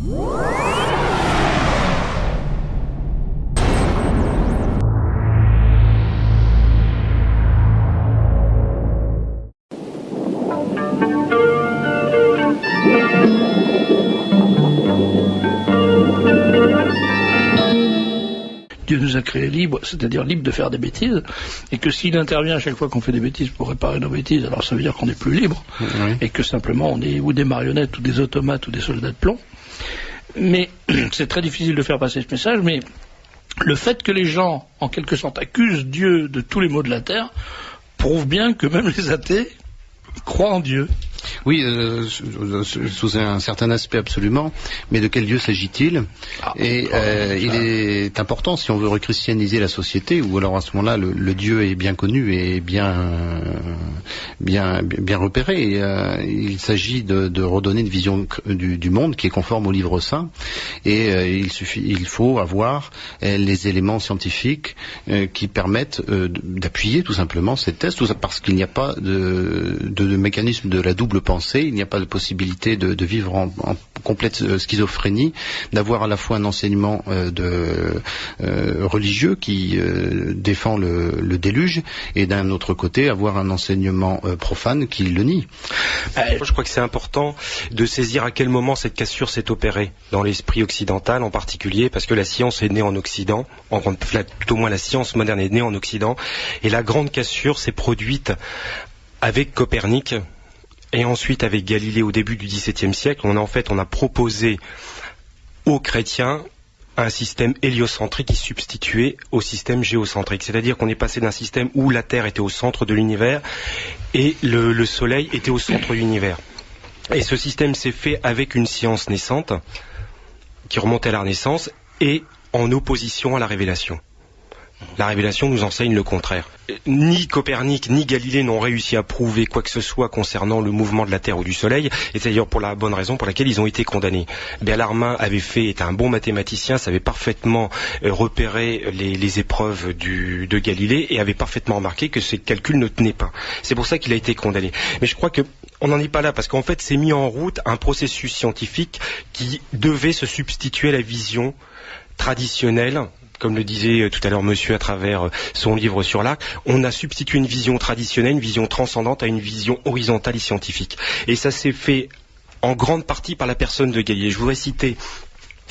Dieu nous a créés libres, c'est-à-dire libres de faire des bêtises, et que s'il intervient à chaque fois qu'on fait des bêtises pour réparer nos bêtises, alors ça veut dire qu'on n'est plus libre, et que simplement on est ou des marionnettes, ou des automates, ou des soldats de plomb. Mais c'est très difficile de faire passer ce message, mais le fait que les gens, en quelque sorte, accusent Dieu de tous les maux de la terre, prouve bien que même les athées croient en Dieu. Oui, sous un certain aspect absolument, mais de quel Dieu s'agit-il? Il est important, si on veut rechristianiser la société, ou alors à ce moment-là, le Dieu est bien connu et bien repéré. Il s'agit de redonner une vision du monde qui est conforme au livre saint, et il faut avoir les éléments scientifiques qui permettent d'appuyer tout simplement cette thèse, parce qu'il n'y a pas de mécanisme de la double pensée, il n'y a pas de possibilité de vivre en complète schizophrénie, d'avoir à la fois un enseignement religieux qui défend le déluge, et d'un autre côté avoir un enseignement profane qui le nie. Je crois que c'est important de saisir à quel moment cette cassure s'est opérée dans l'esprit occidental en particulier, parce que la science est née en Occident, tout au moins la science moderne est née en Occident, et la grande cassure s'est produite avec Copernic, et ensuite avec Galilée au début du XVIIe siècle. On a proposé aux chrétiens un système héliocentrique qui substituait au système géocentrique. C'est-à-dire qu'on est passé d'un système où la Terre était au centre de l'univers et le Soleil était au centre de l'univers. Et ce système s'est fait avec une science naissante qui remontait à la Renaissance et en opposition à la révélation. La révélation nous enseigne le contraire. Ni Copernic ni Galilée n'ont réussi à prouver quoi que ce soit concernant le mouvement de la Terre ou du Soleil, et c'est d'ailleurs pour la bonne raison pour laquelle ils ont été condamnés. Bellarmin était un bon mathématicien, savait parfaitement repérer les épreuves de Galilée et avait parfaitement remarqué que ses calculs ne tenaient pas. C'est pour ça qu'il a été condamné. Mais je crois que on n'en est pas là, parce qu'en fait c'est mis en route un processus scientifique qui devait se substituer à la vision traditionnelle. Comme le disait tout à l'heure monsieur à travers son livre sur l'arc, on a substitué une vision traditionnelle, une vision transcendante à une vision horizontale et scientifique. Et ça s'est fait en grande partie par la personne de Galilée. Je voudrais citer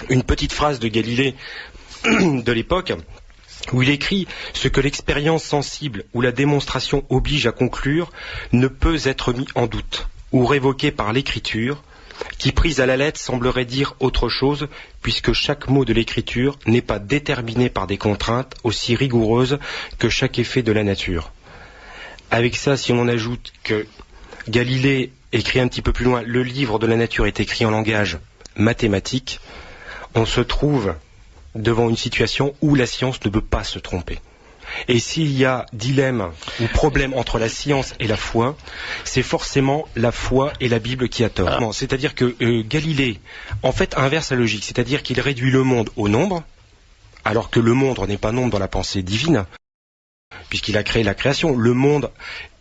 une petite phrase de Galilée de l'époque, où il écrit « Ce que l'expérience sensible ou la démonstration oblige à conclure ne peut être mis en doute ou révoqué par l'écriture, qui prise à la lettre semblerait dire autre chose, puisque chaque mot de l'écriture n'est pas déterminé par des contraintes aussi rigoureuses que chaque effet de la nature. » Avec ça, si on ajoute que Galilée écrit un petit peu plus loin, le livre de la nature est écrit en langage mathématique, on se trouve devant une situation où la science ne peut pas se tromper. Et s'il y a dilemme ou problème entre la science et la foi, c'est forcément la foi et la Bible qui a tort. C'est-à-dire que Galilée, en fait, inverse la logique. C'est-à-dire qu'il réduit le monde au nombre, alors que le monde n'est pas nombre dans la pensée divine, puisqu'il a créé la création. Le monde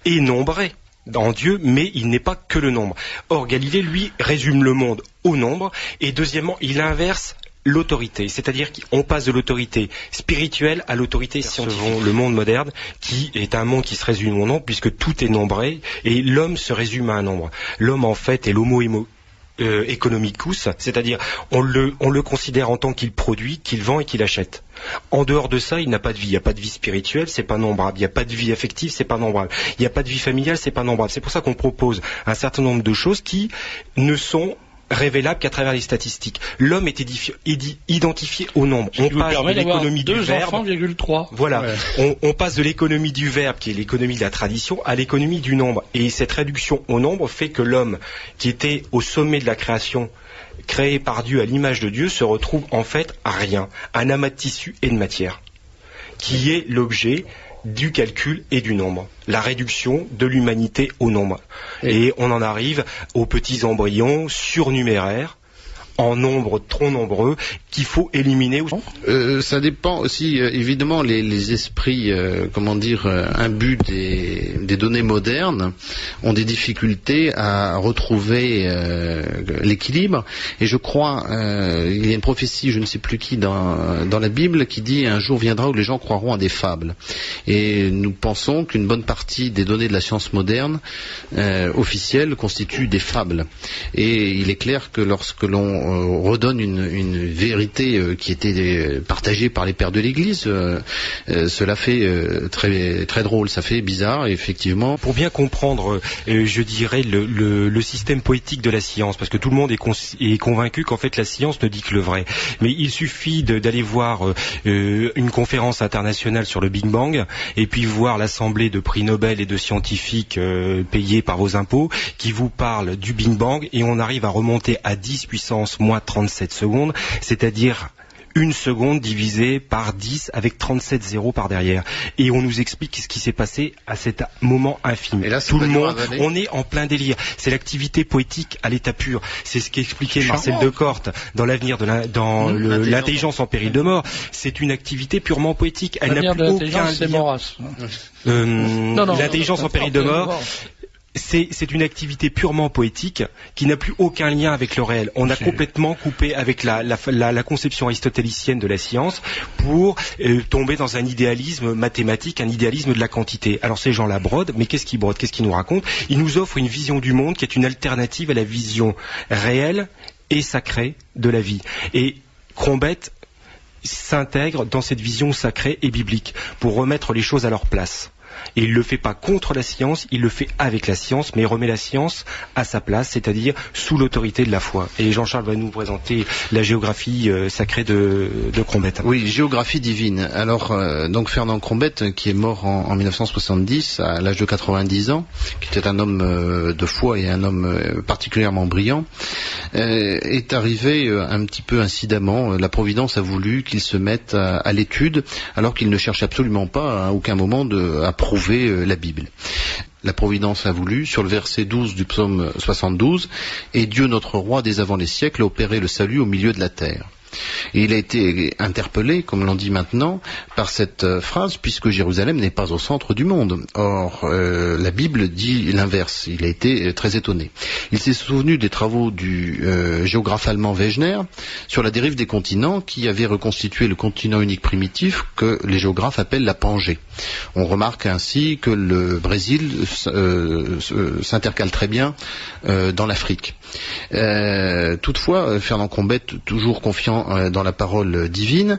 est nombré en Dieu, mais il n'est pas que le nombre. Or, Galilée, lui, résume le monde au nombre, et deuxièmement, il inverse l'autorité, c'est-à-dire qu'on passe de l'autorité spirituelle à l'autorité scientifique. Le monde moderne, qui est un monde qui se résume au nombre, puisque tout est nombré, et l'homme se résume à un nombre. L'homme, en fait, est l'homo economicus, c'est-à-dire on le considère en tant qu'il produit, qu'il vend et qu'il achète. En dehors de ça, il n'a pas de vie. Il n'y a pas de vie spirituelle, c'est pas nombrable. Il n'y a pas de vie affective, c'est pas nombrable. Il n'y a pas de vie familiale, c'est pas nombrable. C'est pour ça qu'on propose un certain nombre de choses qui ne sont révélable qu'à travers les statistiques. L'homme est identifié au nombre. On passe de l'économie du verbe. Voilà. Ouais. On passe de l'économie du verbe, qui est l'économie de la tradition, à l'économie du nombre. Et cette réduction au nombre fait que l'homme, qui était au sommet de la création, créé par Dieu à l'image de Dieu, se retrouve en fait à rien. Un amas de tissu et de matière, qui est l'objet du calcul et du nombre, la réduction de l'humanité au nombre. Et on en arrive aux petits embryons surnuméraires, en nombre trop nombreux qu'il faut éliminer. Ça dépend aussi, évidemment, les esprits, imbus des données modernes ont des difficultés à retrouver l'équilibre. Et je crois, il y a une prophétie, je ne sais plus qui, dans la Bible, qui dit un jour viendra où les gens croiront à des fables. Et nous pensons qu'une bonne partie des données de la science moderne officielle constituent des fables. Et il est clair que lorsque l'on redonne une vérité qui était partagée par les pères de l'Église, cela fait très, très drôle, ça fait bizarre, effectivement. Pour bien comprendre, je dirais, le système poétique de la science, parce que tout le monde est convaincu qu'en fait la science ne dit que le vrai. Mais il suffit d'aller voir une conférence internationale sur le Big Bang, et puis voir l'assemblée de prix Nobel et de scientifiques payés par vos impôts, qui vous parlent du Big Bang, et on arrive à remonter à 10 puissance moins 37 secondes, c'est-à-dire une seconde divisée par 10 avec 37 zéros par derrière. Et on nous explique ce qui s'est passé à cet moment infime. Et là, tout le monde, on est en plein délire. C'est l'activité poétique à l'état pur. C'est ce qu'expliquait Marcel Decorte dans l'avenir dans l'intelligence en péril de mort. C'est une activité purement poétique. Elle n'a plus aucun lien. L'intelligence en péril de mort. C'est une activité purement poétique qui n'a plus aucun lien avec le réel. On a complètement coupé avec la conception aristotélicienne de la science pour tomber dans un idéalisme mathématique, un idéalisme de la quantité. Alors ces gens-là brodent, mais qu'est-ce qu'ils brodent? Qu'est-ce qu'ils nous racontent? Ils nous offrent une vision du monde qui est une alternative à la vision réelle et sacrée de la vie. Et Crombette s'intègre dans cette vision sacrée et biblique pour remettre les choses à leur place. Et il ne le fait pas contre la science, il le fait avec la science, mais il remet la science à sa place, c'est-à-dire sous l'autorité de la foi. Et Jean-Charles va nous présenter la géographie sacrée de Crombette. Oui, géographie divine. Alors, donc Fernand Crombette, qui est mort en 1970, à l'âge de 90 ans, qui était un homme de foi et un homme particulièrement brillant, est arrivé un petit peu incidemment. La Providence a voulu qu'il se mette à l'étude, alors qu'il ne cherche absolument pas à aucun moment à prouver la Bible. La Providence a voulu, sur le verset 12 du psaume 72, « Et Dieu notre roi dès avant les siècles a opéré le salut au milieu de la terre ». Et il a été interpellé, comme l'on dit maintenant, par cette phrase, puisque Jérusalem n'est pas au centre du monde. Or, la Bible dit l'inverse. Il a été très étonné. Il s'est souvenu des travaux du géographe allemand Wegener sur la dérive des continents, qui avait reconstitué le continent unique primitif que les géographes appellent la Pangée. On remarque ainsi que le Brésil s'intercale très bien dans l'Afrique. Toutefois, Fernand Crombette, toujours confiant dans la parole divine,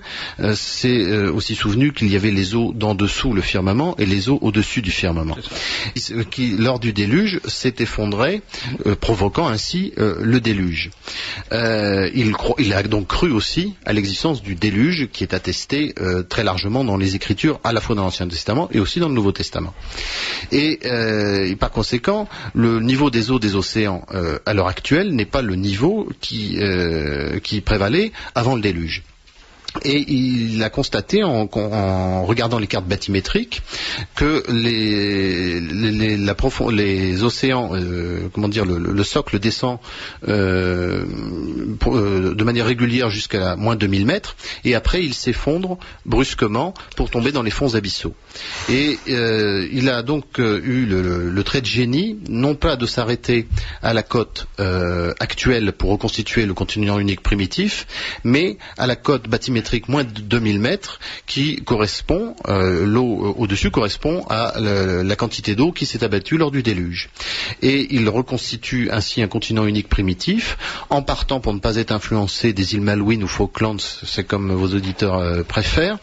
s'est aussi souvenu qu'il y avait les eaux d'en dessous le firmament et les eaux au-dessus du firmament, qui lors du déluge s'est effondré, provoquant ainsi le déluge. Il a donc cru aussi à l'existence du déluge, qui est attesté très largement dans les Écritures, à la fois dans l'Ancien Testament et aussi dans le Nouveau Testament. Et par conséquent, le niveau des eaux des océans à l'heure actuelle n'est pas le niveau qui prévalait avant le déluge. Et il a constaté en regardant les cartes bathymétriques que les océans, le socle descend de manière régulière jusqu'à moins 2000 mètres, et après il s'effondre brusquement pour tomber dans les fonds abyssaux. Et il a donc eu le trait de génie, non pas de s'arrêter à la cote actuelle pour reconstituer le continent unique primitif, mais à la cote bathymétrique moins de 2000 mètres, qui correspond, l'eau au-dessus correspond à la quantité d'eau qui s'est abattue lors du déluge. Et il reconstitue ainsi un continent unique primitif, en partant pour ne pas être influencé des îles Malouines ou Falklands, c'est comme vos auditeurs préfèrent.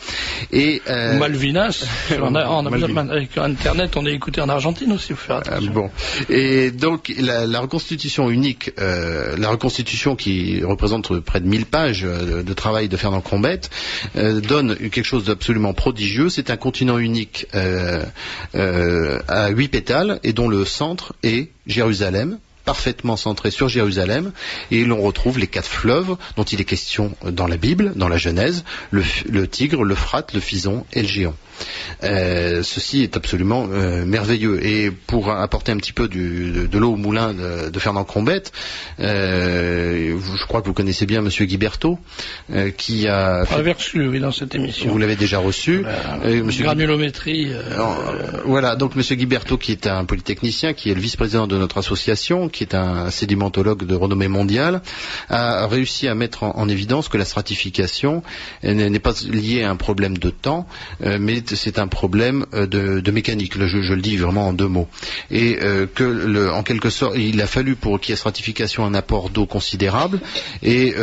Et Malvinas, avec Internet, on est écouté en Argentine aussi, il faut faire attention. Bon. Et donc la reconstitution unique, la reconstitution qui représente près de 1000 pages de travail de Fernand Crombette, donne quelque chose d'absolument prodigieux. C'est un continent unique à 8 pétales et dont le centre est Jérusalem, parfaitement centré sur Jérusalem, et l'on retrouve les 4 fleuves dont il est question dans la Bible, dans la Genèse, le Tigre, l'Euphrate, le Fison et le Géant. Ceci est absolument merveilleux. Et pour apporter un petit peu de l'eau au moulin de Fernand Crombette, je crois que vous connaissez bien Monsieur Guiberto, qui a... On l'avait reçu, oui, dans cette émission. Vous l'avez déjà reçu. Granulométrie. Voilà, donc Monsieur Guiberto, qui est un polytechnicien, qui est le vice-président de notre association, qui est un sédimentologue de renommée mondiale, a réussi à mettre en évidence que la stratification n'est pas liée à un problème de temps, mais c'est un problème de mécanique. Je le dis vraiment en 2 mots. Et en quelque sorte, il a fallu pour qu'il y ait stratification un apport d'eau considérable. Et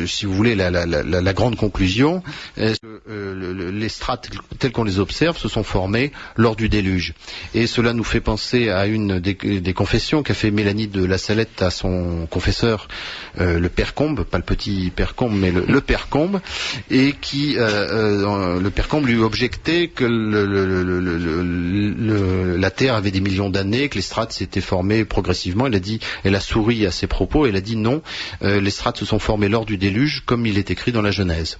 si vous voulez, la grande conclusion, les strates telles qu'on les observe se sont formées lors du déluge. Et cela nous fait penser à une des confessions qu'a fait Mélanie de la Salette à son confesseur, le Père Combe, pas le petit Père Combe, mais le Père Combe, et qui le Père Combe lui objectait que la Terre avait des millions d'années, que les strates s'étaient formées progressivement. Elle a souri à ses propos, elle a dit non, les strates se sont formées lors du déluge, comme il est écrit dans la Genèse.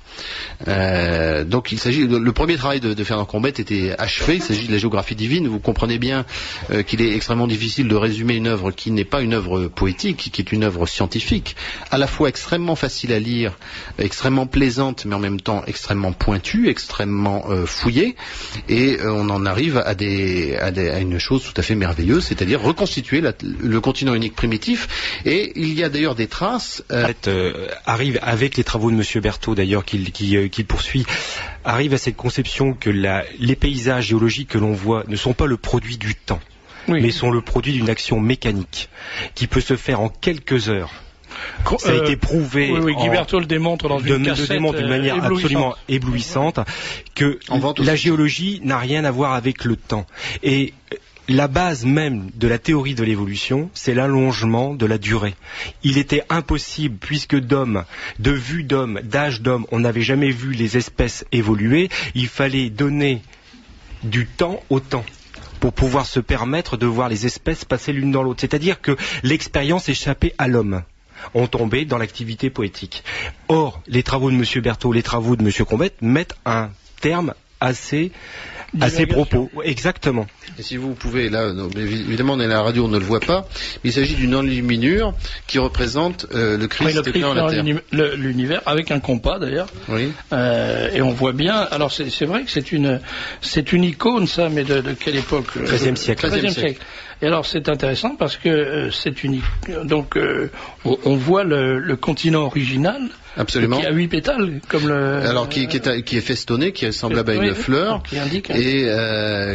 Donc le premier travail de Fernand Crombette était achevé, il s'agit de la géographie divine. Vous comprenez bien qu'il est extrêmement difficile de résumer une œuvre qui n'est pas une œuvre poétique, qui est une œuvre scientifique, à la fois extrêmement facile à lire, extrêmement plaisante, mais en même temps extrêmement pointue, extrêmement fouillée, et on en arrive à une chose tout à fait merveilleuse, c'est-à-dire reconstituer le continent unique primitif. Et il y a d'ailleurs des traces... arrive avec les travaux de Monsieur Berthaud, d'ailleurs, qu'il poursuit, arrive à cette conception que les paysages géologiques que l'on voit ne sont pas le produit du temps, mais sont le produit d'une action mécanique qui peut se faire en quelques heures. Ça a été prouvé. Oui, Guiberto le démontre dans une cassette d'une manière absolument éblouissante que la géologie n'a rien à voir avec le temps. Et la base même de la théorie de l'évolution, c'est l'allongement de la durée. Il était impossible, puisque de vue d'homme, d'âge d'homme, on n'avait jamais vu les espèces évoluer, il fallait donner du temps au temps pour pouvoir se permettre de voir les espèces passer l'une dans l'autre. C'est-à-dire que l'expérience échappait à l'homme. On tombait dans l'activité poétique. Or, les travaux de M. Berthaud, les travaux de M. Crombette mettent un terme à ces propos. Exactement. Et si vous pouvez, là, évidemment on est à la radio, on ne le voit pas, mais il s'agit d'une enluminure qui représente le Christ créant la Terre. L'univers, avec un compas d'ailleurs. Oui. Et on voit bien, alors c'est vrai que c'est une icône ça, mais de quelle époque? 13e siècle. 13e siècle. Et alors c'est intéressant parce que c'est unique. Donc on voit le continent original. Absolument. Qui a 8 pétales, comme le. Alors qui est festonné, qui est semblable à une fleur, qui indique, et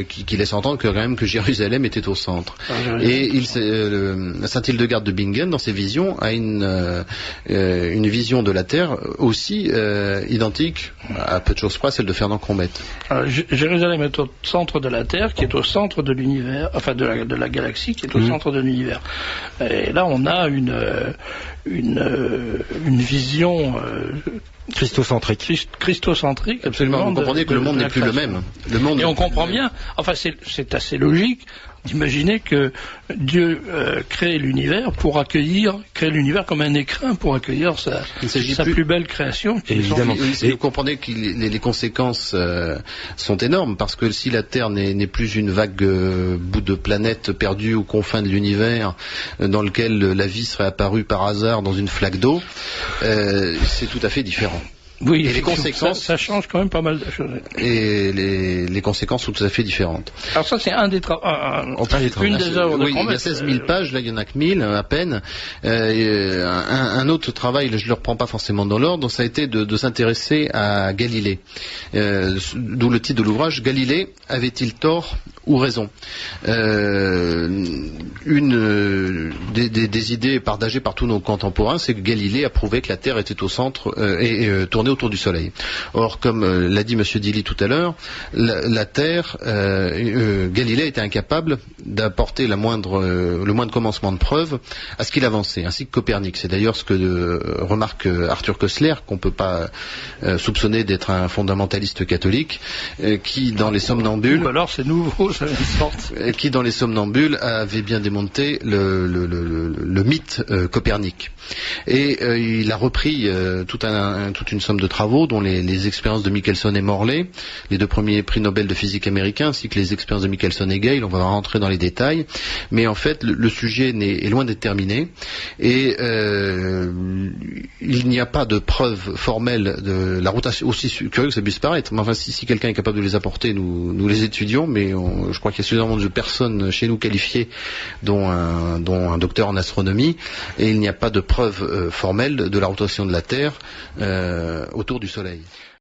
qui laisse entendre que Jérusalem était au centre. Et Saint Hildegarde de Bingen, dans ses visions, a une vision de la Terre aussi identique, à peu de choses près, à celle de Fernand Crombette. Alors, Jérusalem est au centre de la Terre, qui est au centre de l'univers, enfin de la galaxie, qui est au centre de l'univers. Et là, on a une vision christocentrique. Christocentrique, absolument. Vous comprenez que le monde n'est plus le même. Et on comprend bien. Enfin, c'est assez logique d'imaginer que Dieu crée l'univers crée l'univers comme un écrin pour accueillir sa plus belle création. Évidemment. Vous comprenez que les conséquences sont énormes, parce que si la Terre n'est plus une vague bout de planète perdue aux confins de l'univers, dans lequel la vie serait apparue par hasard dans une flaque d'eau, c'est tout à fait différent. Oui, et les conséquences, ça change quand même pas mal de choses. Et les conséquences sont tout à fait différentes. Alors ça, c'est une des œuvres de Crombette. Il y a 16 000 pages, là il y en a que 1000 à peine. Un autre travail, je ne le reprends pas forcément dans l'ordre, ça a été de s'intéresser à Galilée. D'où le titre de l'ouvrage, Galilée avait-il tort ou raison? Une des idées partagées par tous nos contemporains, c'est que Galilée a prouvé que la Terre était au centre et tournait autour du Soleil. Or, comme l'a dit M. Dilly tout à l'heure, la Terre, Galilée était incapable d'apporter le moindre commencement de preuve à ce qu'il avançait, ainsi que Copernic. C'est d'ailleurs ce que remarque Arthur Koestler, qu'on ne peut pas soupçonner d'être un fondamentaliste catholique, qui, dans les Somnambules... Ou alors c'est nouveau. la même sorte. Qui, dans les somnambules, avait bien démonté le mythe Copernic. Et il a repris toute une somme de travaux, dont les expériences de Michelson et Morley, les 2 premiers prix Nobel de physique américains, ainsi que les expériences de Michelson et Gale. On va rentrer dans les détails, mais en fait le sujet est loin d'être terminé, et il n'y a pas de preuve formelle de la rotation, aussi curieux que ça puisse paraître. Mais enfin, si quelqu'un est capable de les apporter, nous les étudions, mais je crois qu'il y a suffisamment de personnes chez nous qualifiées, dont un docteur en astronomie, et il n'y a pas de preuve formelle de la rotation de la Terre autour du Soleil.